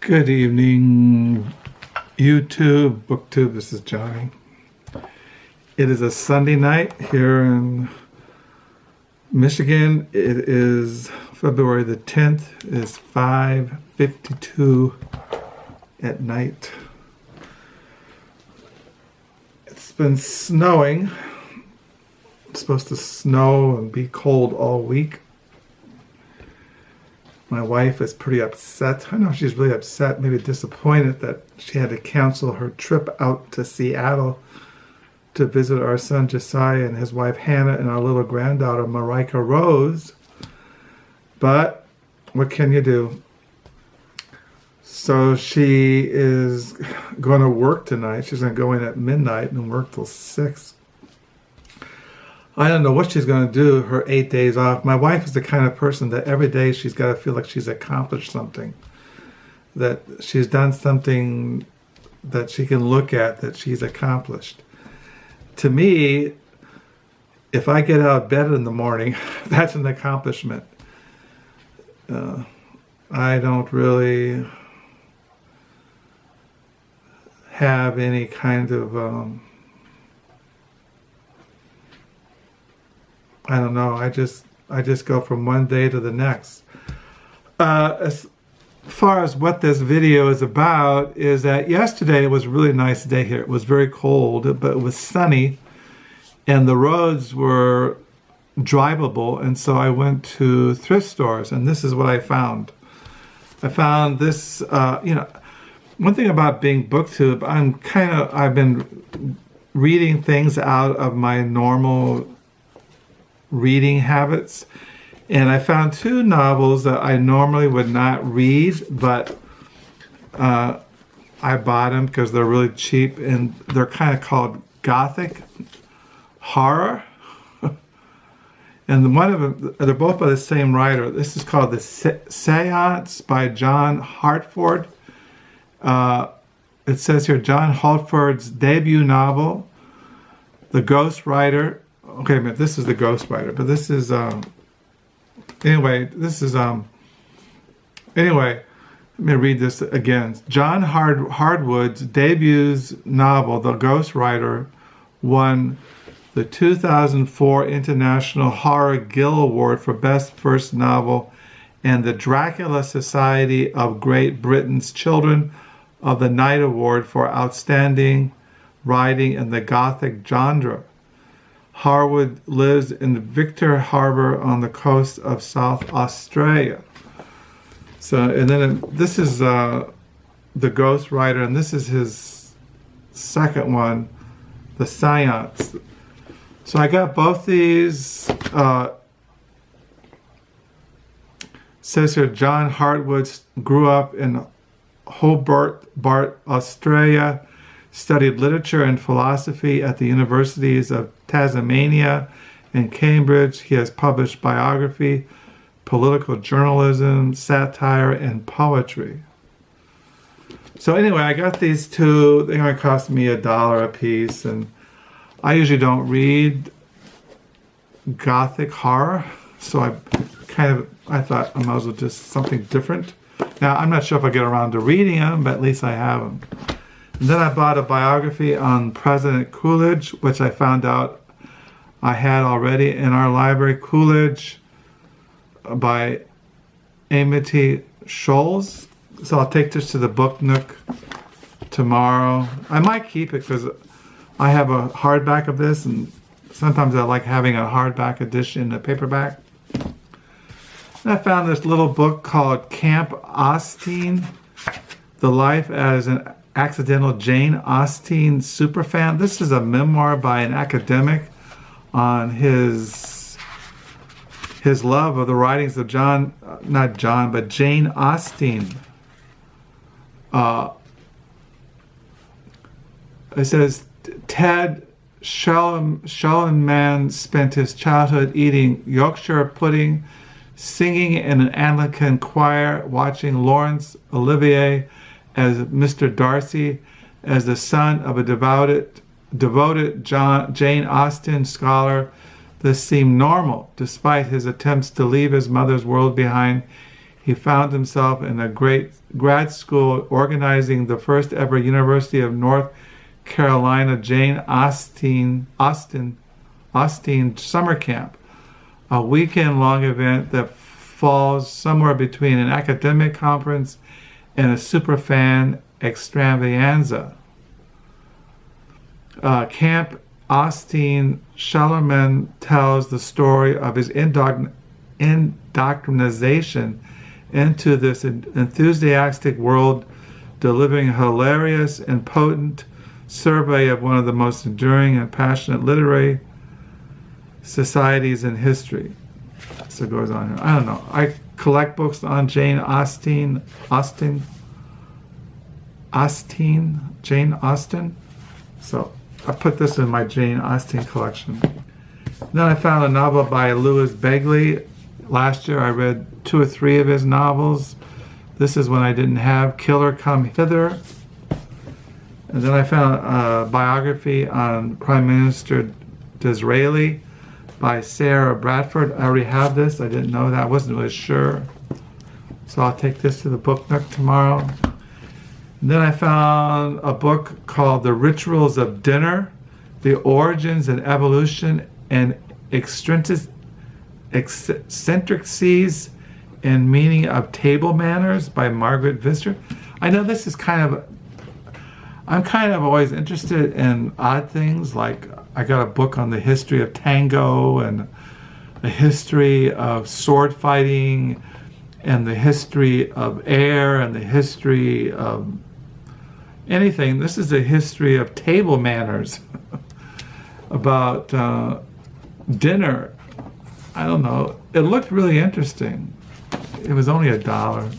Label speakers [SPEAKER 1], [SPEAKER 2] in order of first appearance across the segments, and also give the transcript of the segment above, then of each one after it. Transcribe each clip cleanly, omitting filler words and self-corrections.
[SPEAKER 1] Good evening, YouTube, BookTube. This is Johnny. It is a Sunday night here in Michigan. It is February the 10th. It's 5:52 at night. It's been snowing. It's supposed to snow and be cold all week. My wife is pretty upset. I don't know if she's really upset, maybe disappointed that she had to cancel her trip out to Seattle to visit our son Josiah and his wife Hannah and our little granddaughter Marika Rose. But what can you do? So she is going to work tonight. She's going to go in at midnight and work till 6. I don't know what she's going to do her 8 days off. My wife is the kind of person that every day she's got to feel like she's accomplished something, that she's done something that she can look at that she's accomplished. To me, if I get out of bed in the morning, that's an accomplishment. I don't really have any kind of I don't know. I just go from one day to the next. As far as what this video is about is that yesterday it was a really nice day here. It was very cold, but it was sunny, and the roads were drivable. And so I went to thrift stores, and this is what I found. I found this. One thing about being BookTube, I've been reading things out of my normal reading habits, and I found 2 novels that I normally would not read, but I bought them because they're really cheap, and they're kind of called Gothic horror. And one of them, they're both by the same writer. This is called The Seance by John Hardwood. It says here, John Hardwood's debut novel, The Ghostwriter. Okay, but this is The Ghostwriter, but this is, anyway, let me read this again. John Hardwood's debut novel, The Ghostwriter, won the 2004 International Horror Guild Award for Best First Novel and the Dracula Society of Great Britain's Children of the Night Award for Outstanding Writing in the Gothic Genre. Harwood lives in Victor Harbor on the coast of South Australia. So, and then this is The Ghostwriter, and this is his second one, The Seance. So I got both these. Says here, John Hardwood grew up in Hobart, Australia, studied literature and philosophy at the universities of Tasmania and Cambridge. He has published biography, political journalism, satire, and poetry. So anyway, I got these 2. They only cost me $1 a piece, and I usually don't read Gothic horror, so I thought I might as well just something different. Now, I'm not sure if I get around to reading them, but at least I have them. And then I bought a biography on President Coolidge, which I found out I had already in our library. Coolidge by Amity Shlaes. So I'll take this to the Book Nook tomorrow. I might keep it because I have a hardback of this, and sometimes I like having a hardback edition in a paperback. And I found this little book called Camp Austen, The Life as an Accidental Jane Austen Superfan. This is a memoir by an academic on his love of the writings of Jane Austen. It says, Ted Scheinman spent his childhood eating Yorkshire pudding, singing in an Anglican choir, watching Laurence Olivier as Mr. Darcy, as the son of a devoted Jane Austen scholar. This seemed normal, despite his attempts to leave his mother's world behind. he found himself in a great grad school organizing the first ever University of North Carolina Jane Austen summer camp, a weekend-long event that falls somewhere between an academic conference and a superfan extravaganza. Camp Austen Scheinman tells the story of his indoctrination into this enthusiastic world, delivering a hilarious and potent survey of one of the most enduring and passionate literary societies in history. So it goes on here. I don't know. I collect books on Jane Austen. Jane Austen. So I put this in my Jane Austen collection. Then I found a novel by Louis Begley. Last year I read 2 or 3 of his novels. This is when I didn't have Killer Come Hither. And then I found a biography on Prime Minister Disraeli by Sarah Bradford. I already have this. I didn't know that. I wasn't really sure. So I'll take this to the book nook tomorrow. And then I found a book called The Rituals of Dinner, The Origins and Evolution and Eccentricities and Meaning of Table Manners by Margaret Visser. I know this is I'm kind of always interested in odd things. Like I got a book on the history of tango and the history of sword fighting and the history of air and the history of anything. This is a history of table manners about dinner. I don't know. It looked really interesting. It was only $1.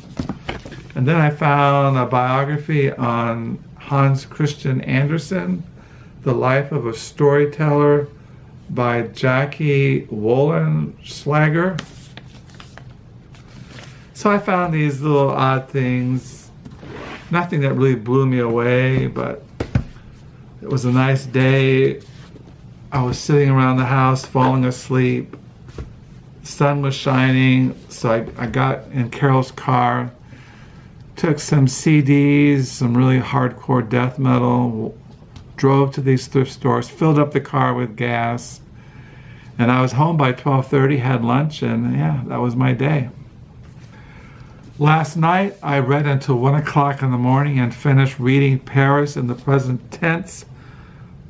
[SPEAKER 1] And then I found a biography on Hans Christian Andersen, The Life of a Storyteller by Jackie Wullschlager. So I found these little odd things. Nothing that really blew me away, but it was a nice day. I was sitting around the house falling asleep. The sun was shining, so I got in Carol's car, took some CDs, some really hardcore death metal, drove to these thrift stores, filled up the car with gas, and I was home by 12:30, had lunch, and yeah, that was my day. Last night, I read until 1 o'clock in the morning and finished reading Paris in the Present Tense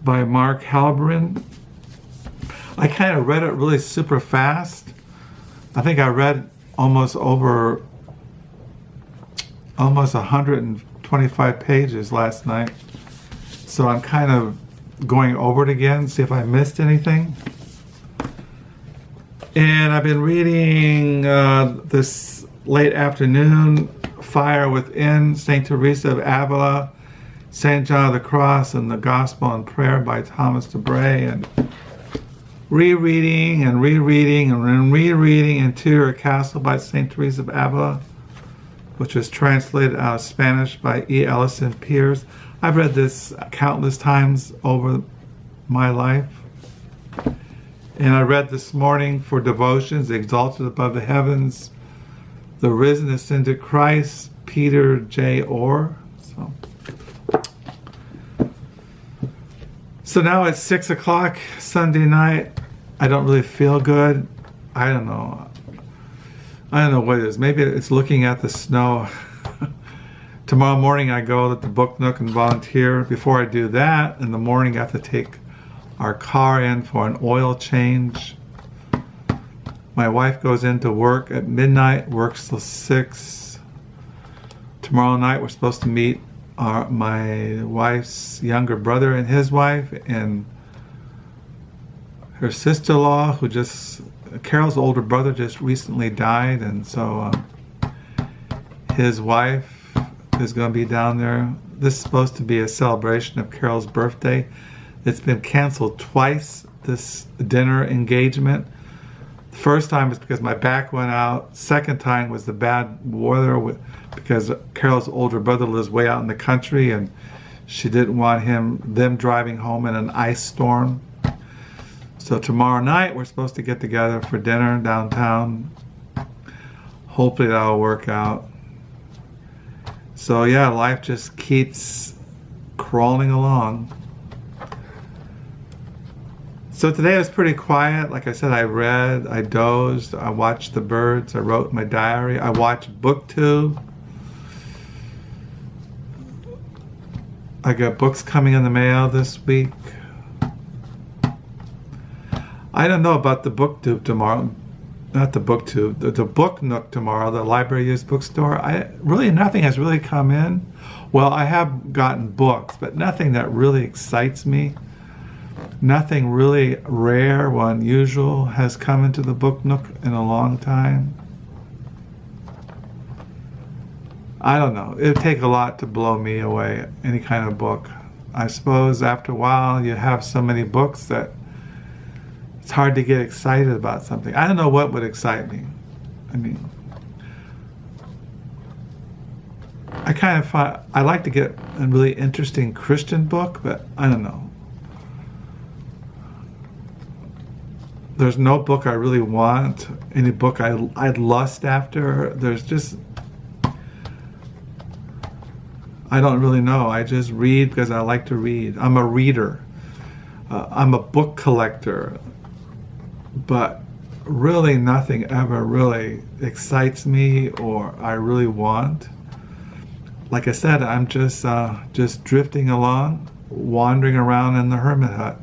[SPEAKER 1] by Mark Helprin. I kind of read it really super fast. I think I read almost 125 pages last night. So I'm kind of going over it again, see if I missed anything. And I've been reading this late afternoon, Fire Within, St. Teresa of Avila, St. John of the Cross, and the Gospel and Prayer by Thomas Dubay, and rereading Interior Castle by St. Teresa of Avila, which was translated out of Spanish by E. Allison Pierce. I've read this countless times over my life. And I read this morning for devotions, Exalted Above the Heavens, The Risen Ascended Christ, Peter J. Orr. So now it's 6 o'clock Sunday night. I don't really feel good. I don't know what it is. Maybe it's looking at the snow. Tomorrow morning I go to the Book Nook and volunteer. Before I do that, in the morning I have to take our car in for an oil change. My wife goes into work at midnight, works till 6. Tomorrow night we're supposed to meet my wife's younger brother and his wife and her sister-in-law, Carol's older brother just recently died, and so his wife is going to be down there. This is supposed to be a celebration of Carol's birthday. It's been canceled twice, this dinner engagement. The first time was because my back went out. Second time was the bad weather because Carol's older brother lives way out in the country and she didn't want them driving home in an ice storm. So tomorrow night we're supposed to get together for dinner downtown. hopefully that'll work out. So yeah, life just keeps crawling along. So today was pretty quiet. Like I said, I read, I dozed, I watched the birds, I wrote my diary, I watched BookTube. I got books coming in the mail this week. I don't know about the BookTube tomorrow. Not the BookTube, the Book Nook tomorrow, the library used bookstore. Nothing has really come in. Well, I have gotten books, but nothing that really excites me. Nothing really rare or unusual has come into the Book Nook in a long time. I don't know. It would take a lot to blow me away, any kind of book. I suppose after a while you have so many books that it's hard to get excited about something. I don't know what would excite me. I mean, I like to get a really interesting Christian book, but I don't know. There's no book I really want, any book I'd lust after. There's just, I don't really know. I just read because I like to read. I'm a reader. I'm a book collector. But really nothing ever really excites me or I really want. Like I said, I'm just drifting along, wandering around in the hermit hut.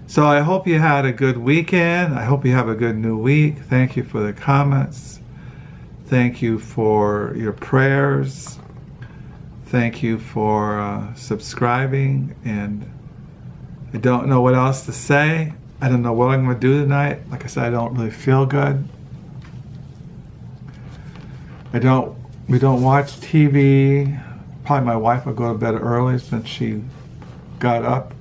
[SPEAKER 1] So I hope you had a good weekend. I hope you have a good new week. Thank you for the comments. Thank you for your prayers. Thank you for subscribing. And I don't know what else to say. I don't know what I'm going to do tonight. Like I said, I don't really feel good. We don't watch TV. Probably my wife will go to bed early since she got up.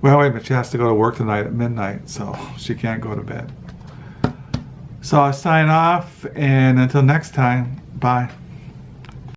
[SPEAKER 1] Well, wait a minute, she has to go to work tonight at midnight, so she can't go to bed. So I'll sign off, and until next time, bye.